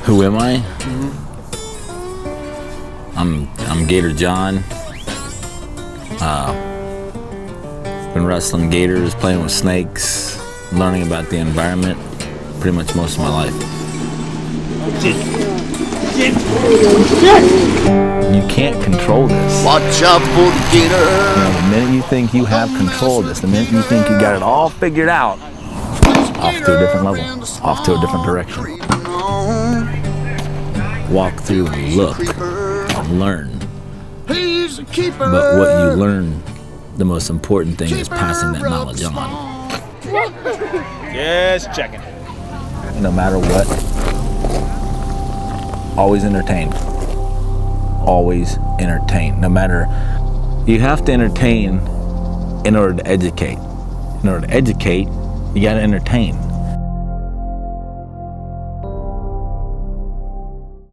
Who am I? I'm Gator John. Been wrestling gators, playing with snakes, learning about the environment pretty much most of my life. You can't control this. Watch out for the gator. You know, the minute you think you have control of this, the minute you think you got it all figured out, off to a different level, off to a different direction. Walk through and look and learn. But what you learn, the most important thing is passing that knowledge on. Just checking. No matter what, always entertain. Always entertain. No matter, you have to entertain in order to educate. In order to educate, you gotta entertain.